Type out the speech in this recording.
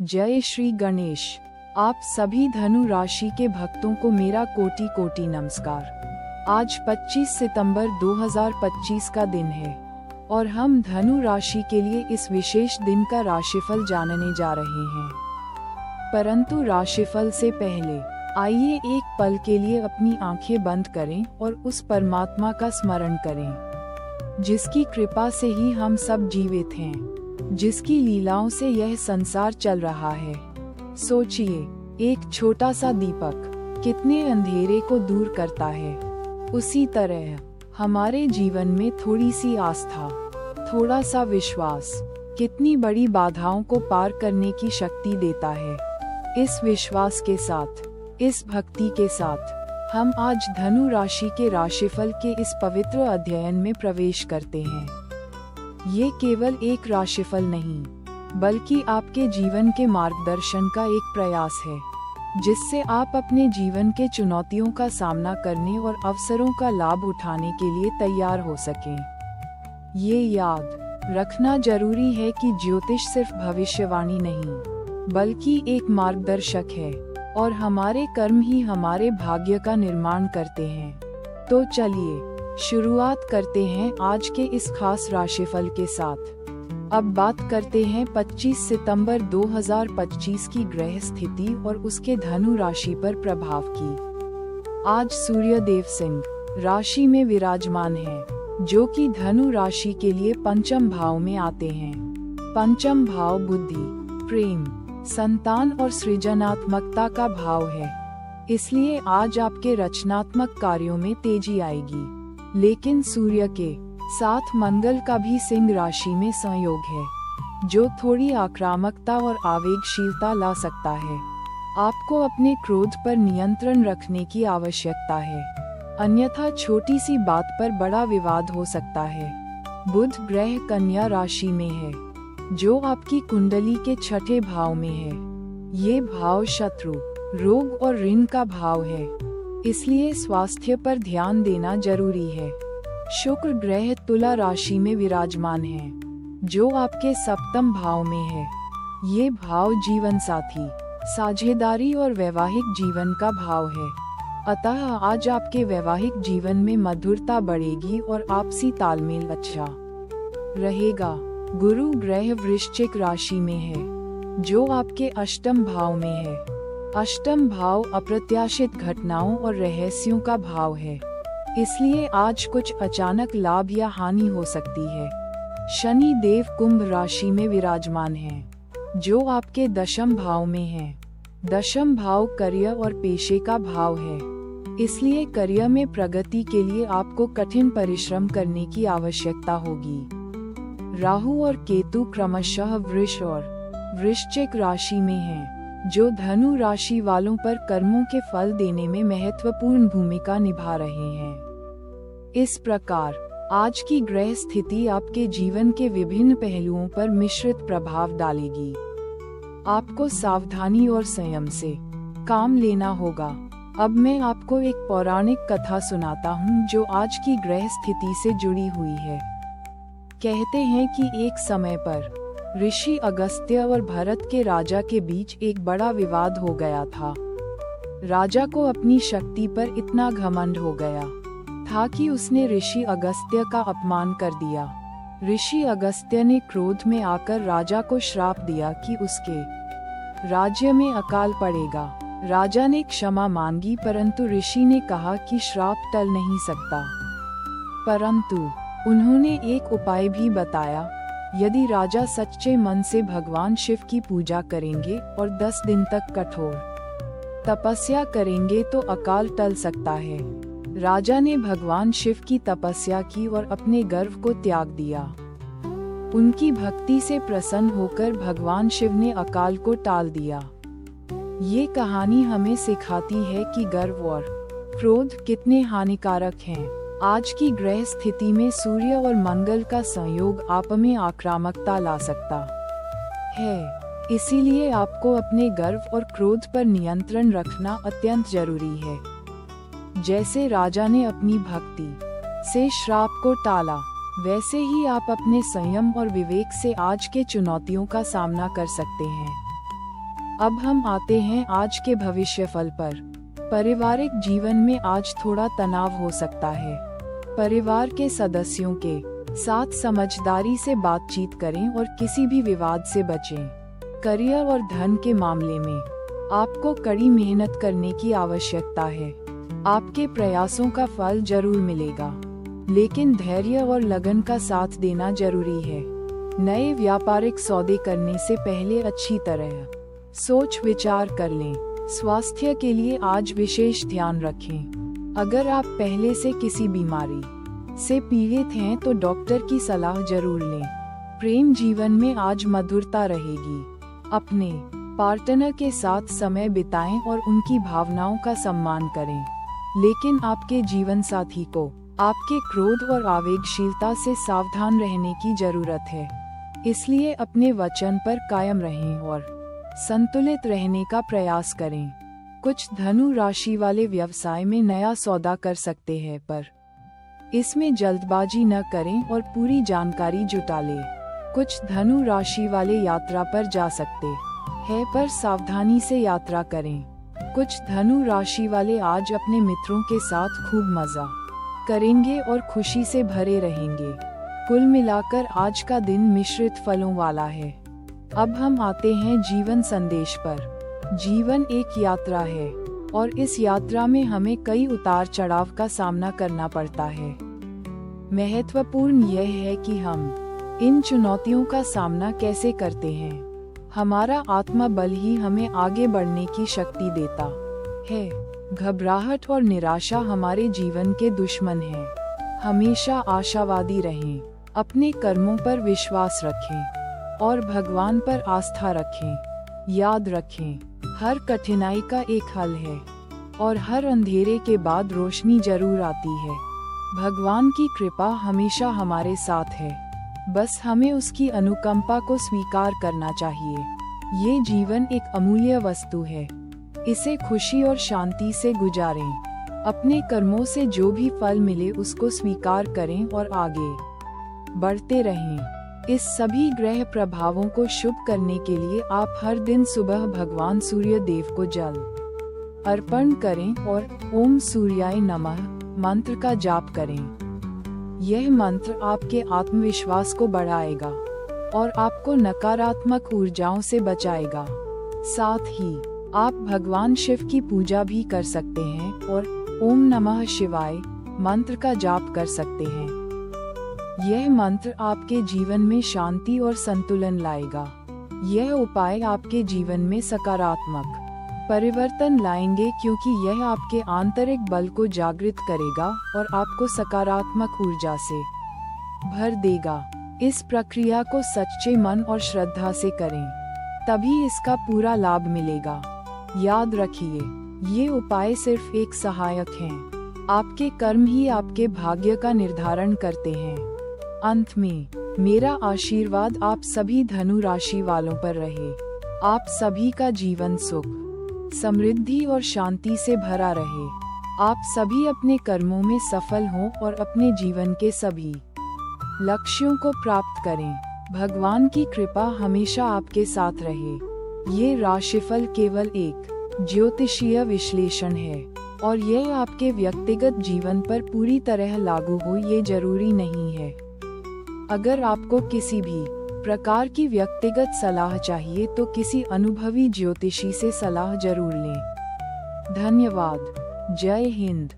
जय श्री गणेश। आप सभी धनु राशि के भक्तों को मेरा कोटि कोटि नमस्कार। आज 25 सितंबर 2025 का दिन है और हम धनु राशि के लिए इस विशेष दिन का राशिफल जानने जा रहे हैं। परंतु राशिफल से पहले आइए एक पल के लिए अपनी आंखें बंद करें और उस परमात्मा का स्मरण करें जिसकी कृपा से ही हम सब जीवित हैं, जिसकी लीलाओं से यह संसार चल रहा है। सोचिए, एक छोटा सा दीपक कितने अंधेरे को दूर करता है। उसी तरह हमारे जीवन में थोड़ी सी आस्था, थोड़ा सा विश्वास कितनी बड़ी बाधाओं को पार करने की शक्ति देता है। इस विश्वास के साथ, इस भक्ति के साथ हम आज धनु राशि के राशिफल के इस पवित्र अध्ययन में प्रवेश करते हैं। ये केवल एक राशिफल नहीं, बल्कि आपके जीवन के मार्गदर्शन का एक प्रयास है, जिससे आप अपने जीवन के चुनौतियों का सामना करने और अवसरों का लाभ उठाने के लिए तैयार हो सकें। ये याद रखना जरूरी है कि ज्योतिष सिर्फ भविष्यवाणी नहीं, बल्कि एक मार्गदर्शक है और हमारे कर्म ही हमारे भाग्य का निर्माण करते हैं। तो चलिए शुरुआत करते हैं आज के इस खास राशिफल के साथ। अब बात करते हैं 25 सितंबर 2025 की ग्रह स्थिति और उसके धनु राशि पर प्रभाव की। आज सूर्य देव सिंह राशि में विराजमान हैं, जो कि धनु राशि के लिए पंचम भाव में आते हैं। पंचम भाव बुद्धि, प्रेम, संतान और सृजनात्मकता का भाव है। इसलिए आज आपके रचनात्मक कार्यों में तेजी आएगी। लेकिन सूर्य के साथ मंगल का भी सिंह राशि में संयोग है, जो थोड़ी आक्रामकता और आवेगशीलता ला सकता है। आपको अपने क्रोध पर नियंत्रण रखने की आवश्यकता है, अन्यथा छोटी सी बात पर बड़ा विवाद हो सकता है। बुध ग्रह कन्या राशि में है, जो आपकी कुंडली के छठे भाव में है। ये भाव शत्रु, रोग और ऋण का भाव है, इसलिए स्वास्थ्य पर ध्यान देना जरूरी है। शुक्र ग्रह तुला राशि में विराजमान है, जो आपके सप्तम भाव में है। ये भाव जीवन साथी, साझेदारी और वैवाहिक जीवन का भाव है। अतः आज आपके वैवाहिक जीवन में मधुरता बढ़ेगी और आपसी तालमेल अच्छा रहेगा। गुरु ग्रह वृश्चिक राशि में है, जो आपके अष्टम भाव में है। अष्टम भाव अप्रत्याशित घटनाओं और रहस्यों का भाव है, इसलिए आज कुछ अचानक लाभ या हानि हो सकती है। शनि देव कुंभ राशि में विराजमान है, जो आपके दशम भाव में है। दशम भाव करियर और पेशे का भाव है, इसलिए करियर में प्रगति के लिए आपको कठिन परिश्रम करने की आवश्यकता होगी। राहु और केतु क्रमशः वृष और वृश्चिक राशि में हैं, जो धनु राशि वालों पर कर्मों के फल देने में महत्वपूर्ण भूमिका निभा रहे हैं। इस प्रकार आज की ग्रह स्थिति आपके जीवन के विभिन्न पहलुओं पर मिश्रित प्रभाव डालेगी। आपको सावधानी और संयम से काम लेना होगा। अब मैं आपको एक पौराणिक कथा सुनाता हूँ, जो आज की ग्रह स्थिति से जुड़ी हुई है। कहते हैं कि एक समय पर ऋषि अगस्त्य और भरत के राजा के बीच एक बड़ा विवाद हो गया था। राजा को अपनी शक्ति पर इतना घमंड हो गया था कि उसने ऋषि अगस्त्य का अपमान कर दिया। ऋषि अगस्त्य ने क्रोध में आकर राजा को श्राप दिया कि उसके राज्य में अकाल पड़ेगा। राजा ने क्षमा मांगी, परंतु ऋषि ने कहा कि श्राप टल नहीं सकता। परंतु उन्होंने एक उपाय भी बताया। यदि राजा सच्चे मन से भगवान शिव की पूजा करेंगे और 10 दिन तक कठोर तपस्या करेंगे तो अकाल टल सकता है। राजा ने भगवान शिव की तपस्या की और अपने गर्व को त्याग दिया। उनकी भक्ति से प्रसन्न होकर भगवान शिव ने अकाल को टाल दिया। ये कहानी हमें सिखाती है कि गर्व और क्रोध कितने हानिकारक हैं। आज की ग्रह स्थिति में सूर्य और मंगल का संयोग आप में आक्रामकता ला सकता है, इसीलिए आपको अपने गर्व और क्रोध पर नियंत्रण रखना अत्यंत जरूरी है। जैसे राजा ने अपनी भक्ति से श्राप को टाला, वैसे ही आप अपने संयम और विवेक से आज के चुनौतियों का सामना कर सकते हैं। अब हम आते हैं आज के भविष्यफल पर। पारिवारिक जीवन में आज थोड़ा तनाव हो सकता है। परिवार के सदस्यों के साथ समझदारी से बातचीत करें और किसी भी विवाद से बचें। करियर और धन के मामले में आपको कड़ी मेहनत करने की आवश्यकता है। आपके प्रयासों का फल जरूर मिलेगा, लेकिन धैर्य और लगन का साथ देना जरूरी है। नए व्यापारिक सौदे करने से पहले अच्छी तरह सोच विचार कर लें। स्वास्थ्य के लिए आज विशेष ध्यान रखें। अगर आप पहले से किसी बीमारी से पीड़ित हैं तो डॉक्टर की सलाह जरूर लें। प्रेम जीवन में आज मधुरता रहेगी। अपने पार्टनर के साथ समय बिताएं और उनकी भावनाओं का सम्मान करें, लेकिन आपके जीवन साथी को आपके क्रोध और आवेगशीलता से सावधान रहने की जरूरत है। इसलिए अपने वचन पर कायम रहें और संतुलित रहने का प्रयास करें। कुछ धनु राशि वाले व्यवसाय में नया सौदा कर सकते हैं, पर इसमें जल्दबाजी न करें और पूरी जानकारी जुटा लें। कुछ धनु राशि वाले यात्रा पर जा सकते हैं, पर सावधानी से यात्रा करें। कुछ धनु राशि वाले आज अपने मित्रों के साथ खूब मजा करेंगे और खुशी से भरे रहेंगे। कुल मिलाकर आज का दिन मिश्रित फलों वाला है। अब हम आते हैं जीवन संदेश पर। जीवन एक यात्रा है और इस यात्रा में हमें कई उतार चढ़ाव का सामना करना पड़ता है। महत्वपूर्ण यह है कि हम इन चुनौतियों का सामना कैसे करते हैं। हमारा आत्मबल ही हमें आगे बढ़ने की शक्ति देता है। घबराहट और निराशा हमारे जीवन के दुश्मन हैं। हमेशा आशावादी रहें, अपने कर्मों पर विश्वास रखें और भगवान पर आस्था रखें। याद रखें, हर कठिनाई का एक हल है और हर अंधेरे के बाद रोशनी जरूर आती है। भगवान की कृपा हमेशा हमारे साथ है, बस हमें उसकी अनुकंपा को स्वीकार करना चाहिए। ये जीवन एक अमूल्य वस्तु है, इसे खुशी और शांति से गुजारें। अपने कर्मों से जो भी फल मिले उसको स्वीकार करें और आगे बढ़ते रहें। इस सभी ग्रह प्रभावों को शुभ करने के लिए आप हर दिन सुबह भगवान सूर्य देव को जल अर्पण करें और ओम सूर्याय नमः मंत्र का जाप करें। यह मंत्र आपके आत्मविश्वास को बढ़ाएगा और आपको नकारात्मक ऊर्जाओं से बचाएगा। साथ ही आप भगवान शिव की पूजा भी कर सकते हैं और ओम नमः शिवाय मंत्र का जाप कर सकते हैं। यह मंत्र आपके जीवन में शांति और संतुलन लाएगा। यह उपाय आपके जीवन में सकारात्मक परिवर्तन लाएंगे, क्योंकि यह आपके आंतरिक बल को जागृत करेगा और आपको सकारात्मक ऊर्जा से भर देगा। इस प्रक्रिया को सच्चे मन और श्रद्धा से करें, तभी इसका पूरा लाभ मिलेगा। याद रखिए, ये उपाय सिर्फ एक सहायक हैं। आपके कर्म ही आपके भाग्य का निर्धारण करते हैं। अंत में मेरा आशीर्वाद आप सभी धनु राशि वालों पर रहे। आप सभी का जीवन सुख, समृद्धि और शांति से भरा रहे। आप सभी अपने कर्मों में सफल हों और अपने जीवन के सभी लक्ष्यों को प्राप्त करें। भगवान की कृपा हमेशा आपके साथ रहे। ये राशिफल केवल एक ज्योतिषीय विश्लेषण है और यह आपके व्यक्तिगत जीवन पर पूरी तरह लागू हो ये जरूरी नहीं है। अगर आपको किसी भी प्रकार की व्यक्तिगत सलाह चाहिए तो किसी अनुभवी ज्योतिषी से सलाह जरूर लें। धन्यवाद। जय हिंद।